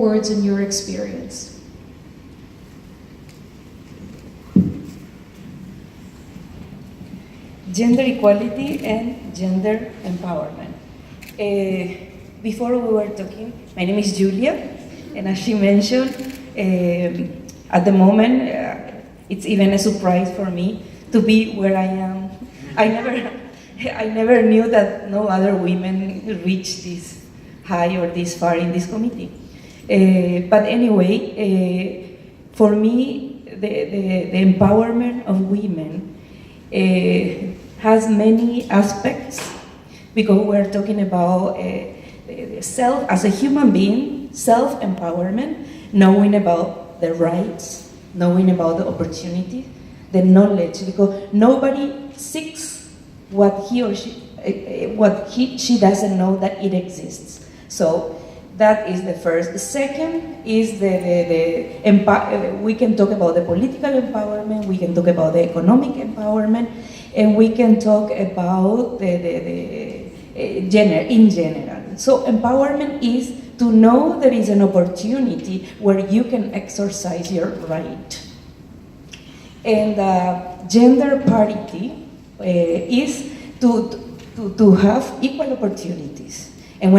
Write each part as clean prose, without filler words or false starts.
words in your experience. Gender equality and gender empowerment. Before we were talking, my name is Julia, and as she mentioned, at the moment, it's even a surprise for me to be where I am. I never knew that no other women reached this high or this far in this committee. But anyway, for me, the empowerment of women has many aspects, because we're talking about self as a human being, self-empowerment, knowing about the rights, knowing about the opportunity, the knowledge, because nobody seeks what he or she doesn't know that it exists. So that is the first. The second is we can talk about the political empowerment, we can talk about the economic empowerment, and we can talk about the gender in general. So empowerment is to know there is an opportunity where you can exercise your right. And gender parity is to have equal opportunities. And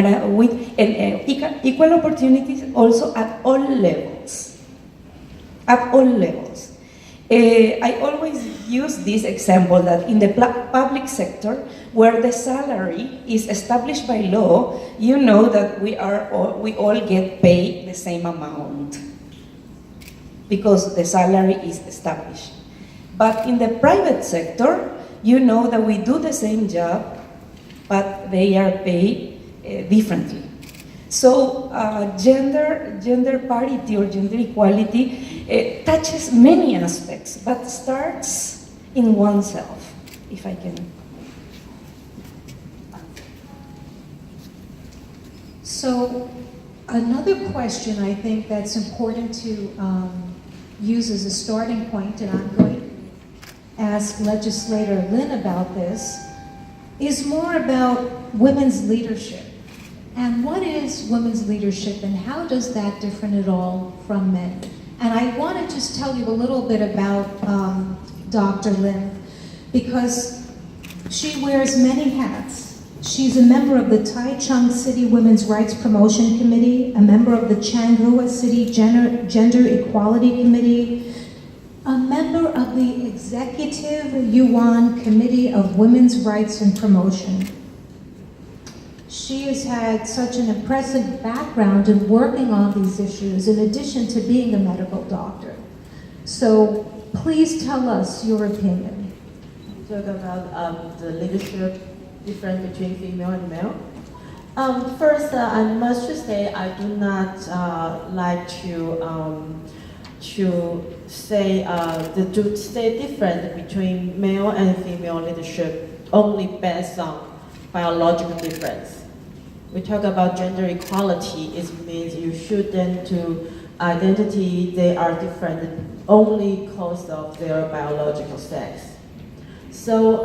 equal opportunities also at all levels. At all levels. I always use this example that in the public sector, where the salary is established by law, you know that we all get paid the same amount because the salary is established. But in the private sector, you know that we do the same job, but they are paid differently. So gender parity or gender equality touches many aspects, but starts in oneself, if I can. So another question I think that's important to use as a starting point, and I'm going to ask legislator Lynn about this, is more about women's leadership. And what is women's leadership, and how does that differ at all from men? And I want to just tell you a little bit about Dr. Lynn, because she wears many hats. She's a member of the Taichung City Women's Rights Promotion Committee, a member of the Changhua City Gender Equality Committee, a member of the Executive Yuan Committee of Women's Rights and Promotion. She has had such an impressive background in working on these issues, in addition to being a medical doctor. So please tell us your opinion. Talk about the leadership difference between female and male. First, I must just say I do not like to say different between male and female leadership only based on biological difference. We talk about gender equality, it means you shouldn't to identity they are different only because of their biological sex. So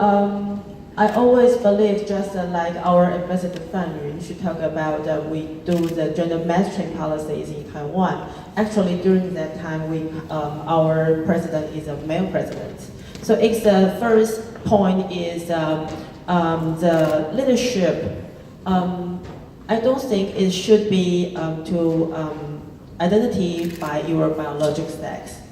I always believe, just like our Ambassador Fan Yun should talk about we do the gender mainstream policies in Taiwan. Actually, during that time, our president is a male president. So it's the first point is the leadership. I don't think it should be to identity by your biological sex.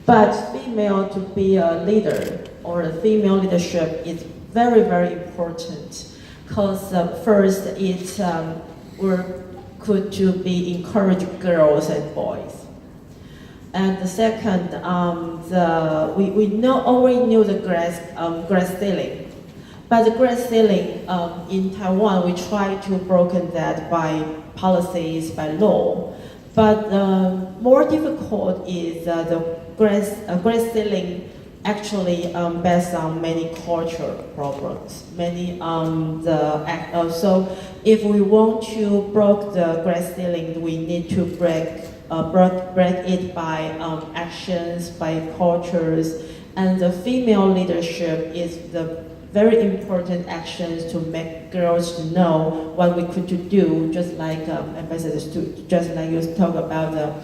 But female to be a leader or a female leadership is very, very important, because first it could to be encourage girls and boys. And the second, we already knew the glass ceiling. But the glass ceiling in Taiwan, we try to broken that by policies, by law. But more difficult is the glass ceiling actually based on many cultural problems. So if we want to break the glass ceiling, we need to break it by actions, by cultures, and the female leadership is the very important actions to make girls know what we could to do, just like Ambassador Stu, just like you talk about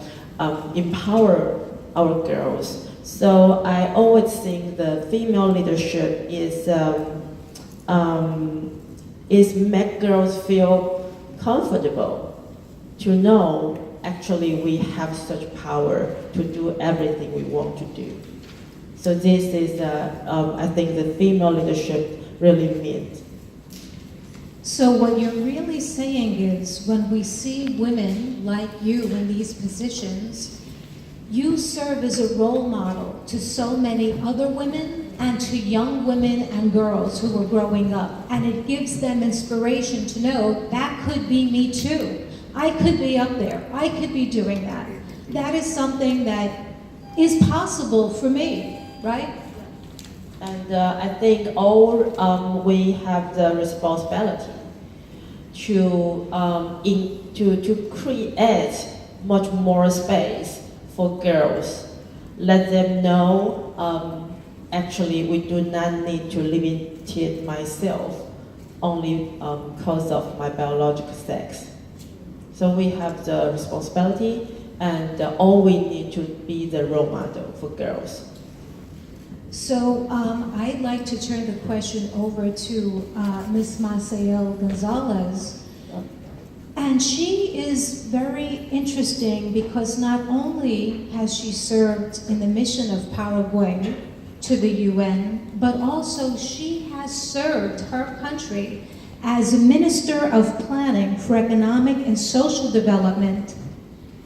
empower our girls. So I always think the female leadership is make girls feel comfortable to know actually we have such power to do everything we want to do. So this is, I think the female leadership really means. So what you're really saying is when we see women like you in these positions, you serve as a role model to so many other women and to young women and girls who are growing up. And it gives them inspiration to know that could be me too. I could be up there. I could be doing that. That is something that is possible for me, right? And I think all we have the responsibility to create much more space for girls. Let them know actually we do not need to limit it myself only because of my biological sex. So we have the responsibility and all we need to be the role model for girls. So I'd like to turn the question over to Ms. Maciel Gonzalez. And she is very interesting because not only has she served in the mission of Paraguay to the UN, but also she has served her country as a Minister of Planning for Economic and Social Development,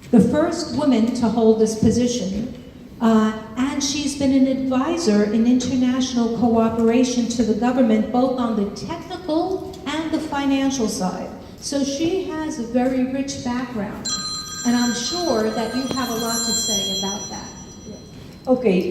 the first woman to hold this position. And she's been an advisor in international cooperation to the government, both on the technical and the financial side. So she has a very rich background, and I'm sure that you have a lot to say about that. Okay,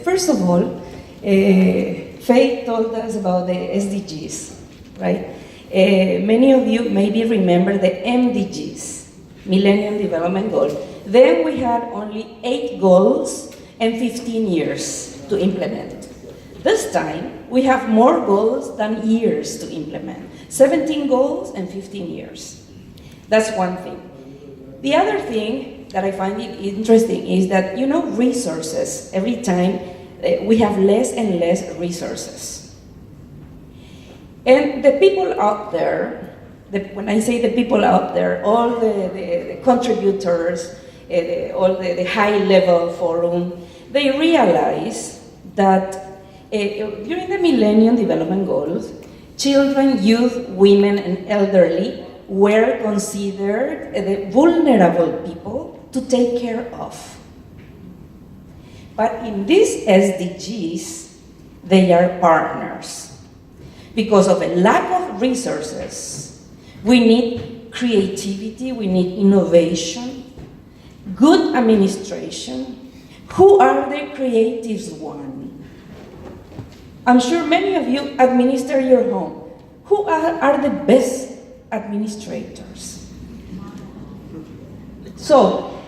first of all, Faye told us about the SDGs, right? Many of you maybe remember the MDGs, Millennium Development Goals. Then we had only 8 goals and 15 years to implement. This time, we have more goals than years to implement. 17 goals and 15 years. That's one thing. The other thing that I find interesting is that, resources, every time we have less and less resources. And the people out there, when I say the people out there, all the contributors, all the high-level forum, they realize that during the Millennium Development Goals, children, youth, women, and elderly were considered the vulnerable people to take care of. But in these SDGs, they are partners. Because of a lack of resources, we need creativity, we need innovation, good administration. Who are the creatives one? I'm sure many of you administer your home. Who are the best administrators? So,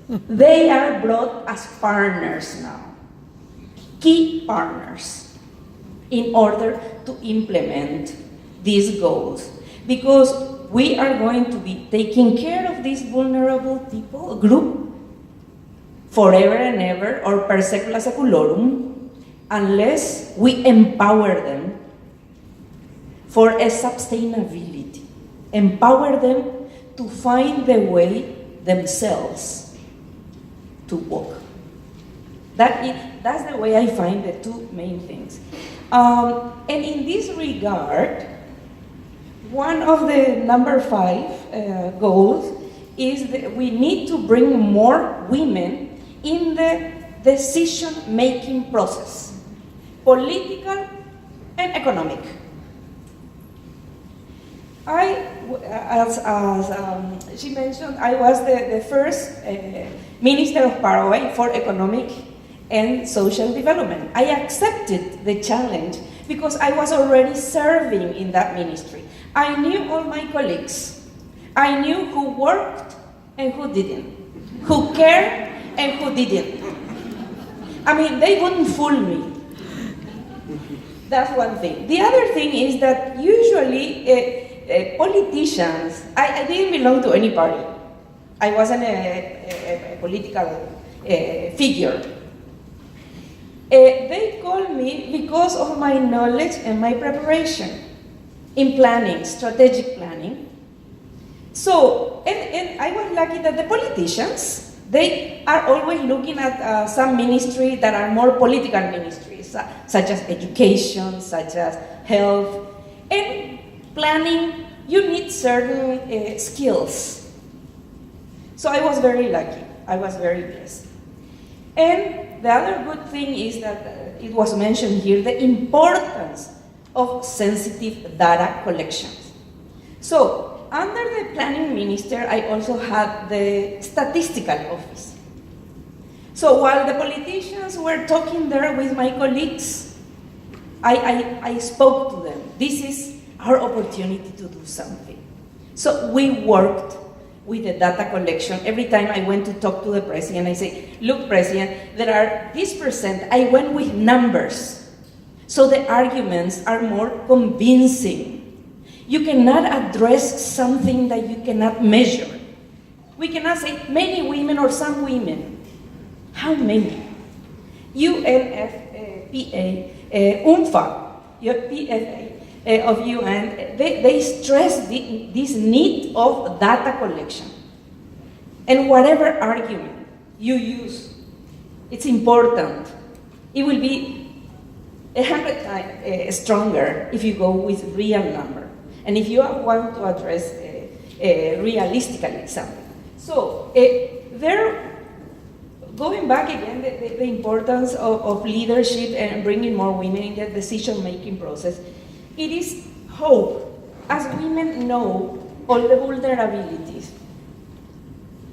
they are brought as partners now, key partners, in order to implement these goals. Because we are going to be taking care of these vulnerable people, group, forever and ever, or per secula seculorum, unless we empower them for a sustainability. Empower them to find the way themselves to walk. That's the way I find the two main things. And in this regard, one of the number 5 goals is that we need to bring more women in the decision-making process, political and economic. As she mentioned, I was the first Minister of Paraguay for Economic and Social Development. I accepted the challenge because I was already serving in that ministry. I knew all my colleagues. I knew who worked and who didn't, who cared and who didn't. I mean, they wouldn't fool me. That's one thing. The other thing is that usually politicians, I didn't belong to any party. I wasn't a political figure. They call me because of my knowledge and my preparation in planning, strategic planning. So, and I was lucky that the politicians, they are always looking at some ministries that are more political ministries, such as education, such as health. And planning, you need certain skills. So I was very lucky. I was very blessed. And the other good thing is that it was mentioned here, the importance of sensitive data collection. So, under the planning minister, I also had the statistical office. So while the politicians were talking there with my colleagues, I spoke to them. This is our opportunity to do something. So we worked with the data collection. Every time I went to talk to the president, I say, look, president, there are this percent. I went with numbers. So the arguments are more convincing. You cannot address something that you cannot measure. We cannot say many women or some women. How many? UNFPA, UNFPA, PFA of UN, they stress this need of data collection. And whatever argument you use, it's important. It will be 100 times stronger if you go with real number. And if you want to address realistically something. So, going back again, the importance of leadership and bringing more women in the decision-making process, it is hope. As women know all the vulnerabilities,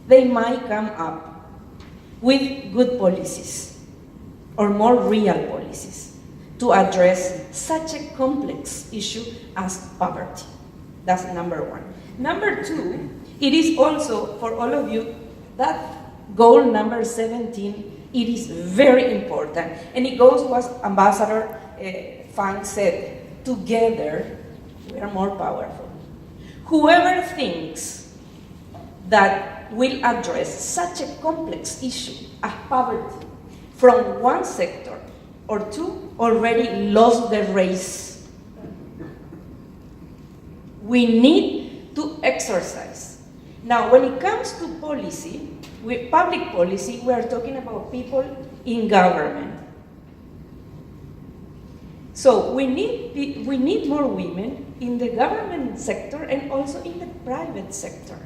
they might come up with good policies or more real policies to address such a complex issue as poverty. That's number one. Number two, it is also, for all of you, that goal number 17, it is very important. And it goes what Ambassador Fang said, together we are more powerful. Whoever thinks that will address such a complex issue as poverty from one sector or two already lost the race. We need to exercise. Now, when it comes to policy, with public policy, we are talking about people in government. So we need more women in the government sector and also in the private sector.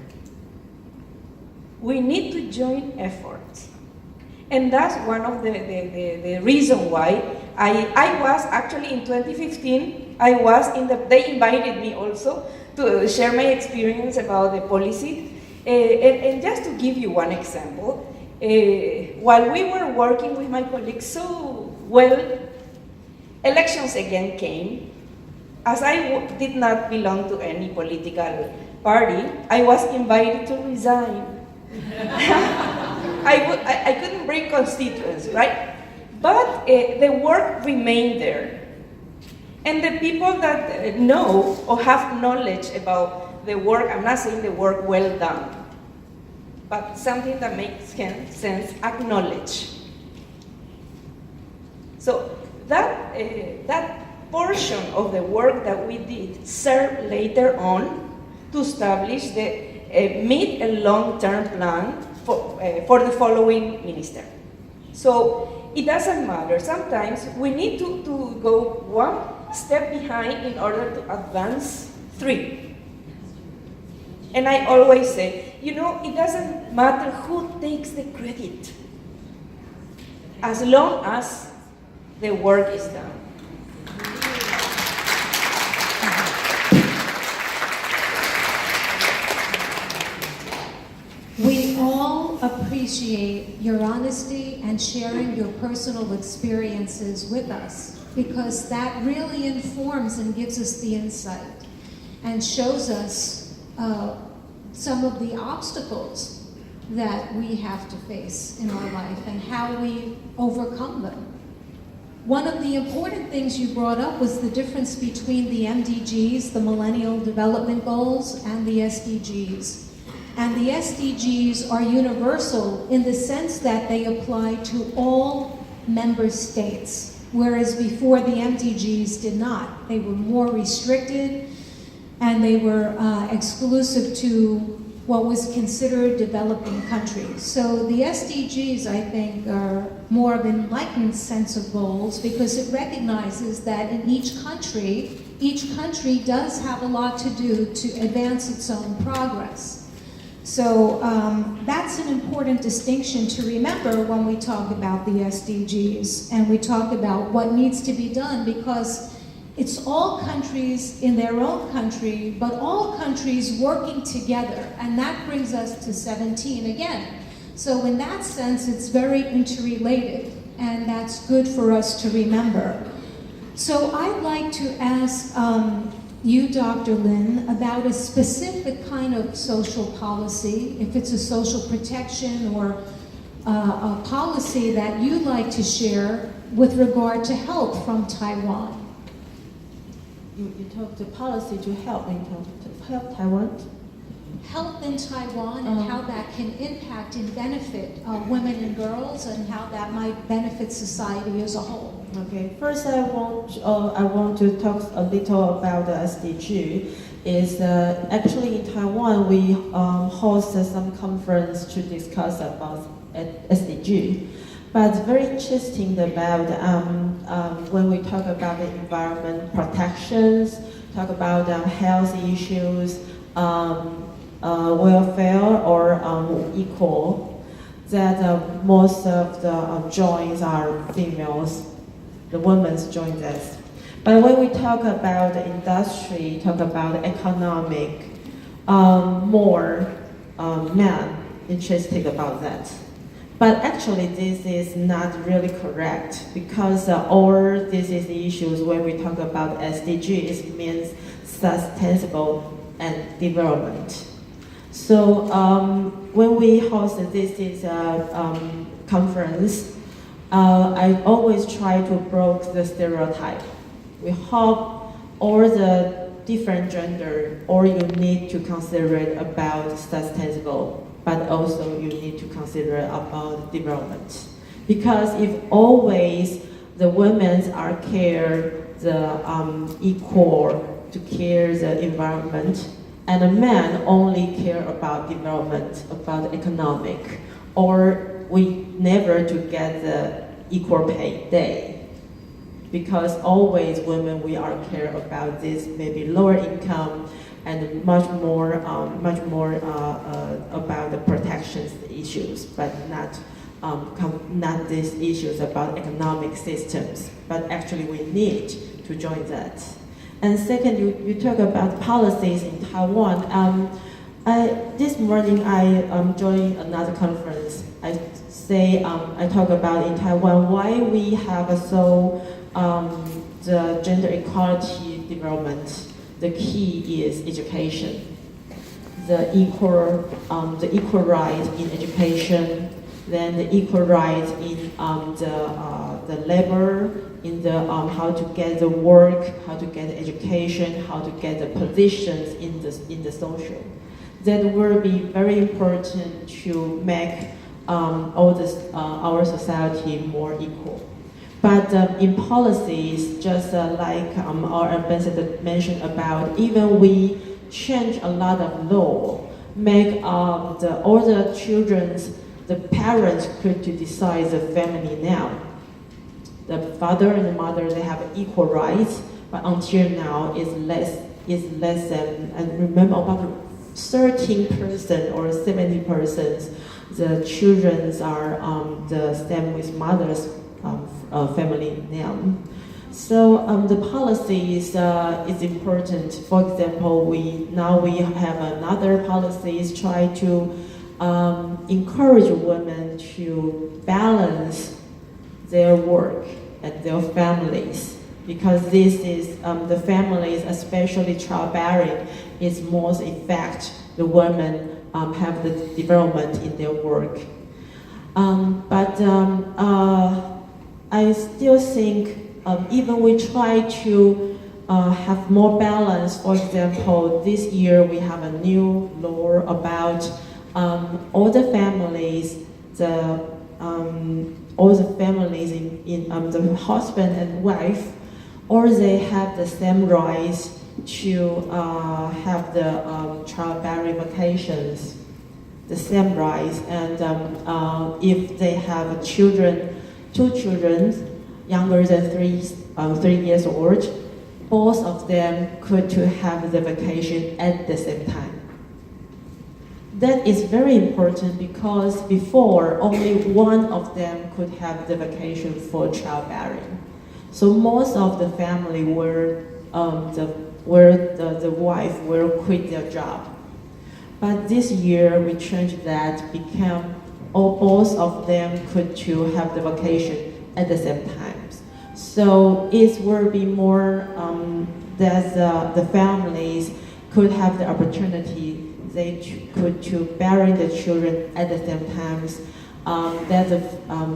We need to join efforts. And that's one of the reason why I was actually in 2015, they invited me also to share my experience about the policy. And just to give you one example, while we were working with my colleagues so well, elections again came. As I did not belong to any political party, I was invited to resign. I couldn't bring constituents, right? But the work remained there. And the people that know or have knowledge about the work, I'm not saying the work well done, but something that makes sense, acknowledge. So that portion of the work that we did served later on to establish the mid and long-term plan for the following minister. So it doesn't matter. Sometimes we need to go one step behind in order to advance three. And I always say, it doesn't matter who takes the credit, as long as the work is done. We all appreciate your honesty and sharing your personal experiences with us, because that really informs and gives us the insight and shows us some of the obstacles that we have to face in our life and how we overcome them. one of the important things you brought up was the difference between the MDGs, the Millennial Development Goals, and the SDGs. And the SDGs are universal in the sense that they apply to all member states, whereas before the MDGs did not. They were more restricted and they were exclusive to what was considered developing countries. So the SDGs, I think, are more of an enlightened sense of goals because it recognizes that in each country does have a lot to do to advance its own progress. So that's an important distinction to remember when we talk about the SDGs and we talk about what needs to be done, because it's all countries in their own country, but all countries working together, and that brings us to 17 again. So in that sense, it's very interrelated, and that's good for us to remember. So I'd like to ask you, Dr. Lin, about a specific kind of social policy, if it's a social protection or a policy that you'd like to share with regard to help from Taiwan. You talk the policy to help Taiwan? Health in Taiwan and how that can impact and benefit women and girls, and how that might benefit society as a whole. Okay. First, I want to talk a little about the SDG. Is actually in Taiwan we hosted some conference to discuss about SDG. But very interesting about when we talk about the environment protections, talk about health issues, welfare or equal, that most of the joins are females, the women's join this. But when we talk about the industry, talk about economic, more men interested about that. But actually, this is not really correct, because all this is the issues when we talk about SDG, it means sustainable and development. So when we hosted this conference, I always try to break the stereotype. We hope all the different gender, or you need to consider it about sustainable, but also you need to consider about development. Because if always the women are care the equal to care the environment, and the men only care about development, about economic, or we never to get the equal pay day. Because always women, we are care about this maybe lower income and much more about the protections issues, but not these issues about economic systems. But actually, we need to join that. And second, you talk about policies in Taiwan. This morning I joined another conference. I talk about in Taiwan why we have the gender equality development. The key is education. The equal right in education, then the equal right in the labor, in the how to get the work, how to get the education, how to get the positions in the social. That will be very important to make our society more equal. But in policies, just like our ambassador mentioned about, even we change a lot of law, make all the children's, the parents could to decide the family now. The father and the mother, they have equal rights, but until now is less than, and remember about 13% or 70%, the children are the same with mother's family name. So the policy is important. For example, we have another policies try to encourage women to balance their work and their families, because this is the families, especially childbearing, is most affect the women have the development in their work. I still think even we try to have more balance. For example, this year we have a new law about all the families, all the families in the husband and wife, or they have the same rights to have the childbearing vacations, the same rights, and if they have children, 2 children younger than 3 years old, both of them could to have the vacation at the same time. That is very important because before only one of them could have the vacation for childbearing. So most of the family where the wife will quit their job. But this year we changed that, became both of them could to have the vacation at the same time. So it will be more that the families could have the opportunity, they could to bearing the children at the same times. That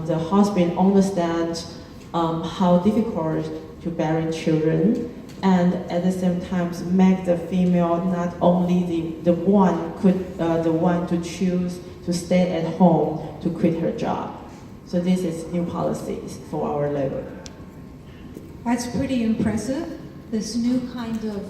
the husband understands how difficult to bearing children, and at the same time make the female not only the one to choose to stay at home to quit her job. So this is new policies for our labor. That's pretty impressive, this new kind of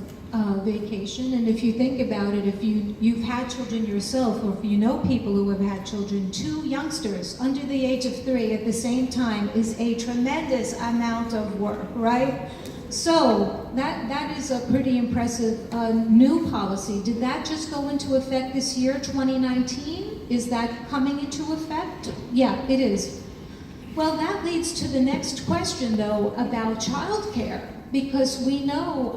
vacation. And if you think about it, if you've had children yourself, or if you know people who have had children, 2 youngsters under the age of 3 at the same time is a tremendous amount of work, right? So that is a pretty impressive new policy. Did that just go into effect this year, 2019? Is that coming into effect? Yeah, it is. Well, that leads to the next question, though, about childcare, because we know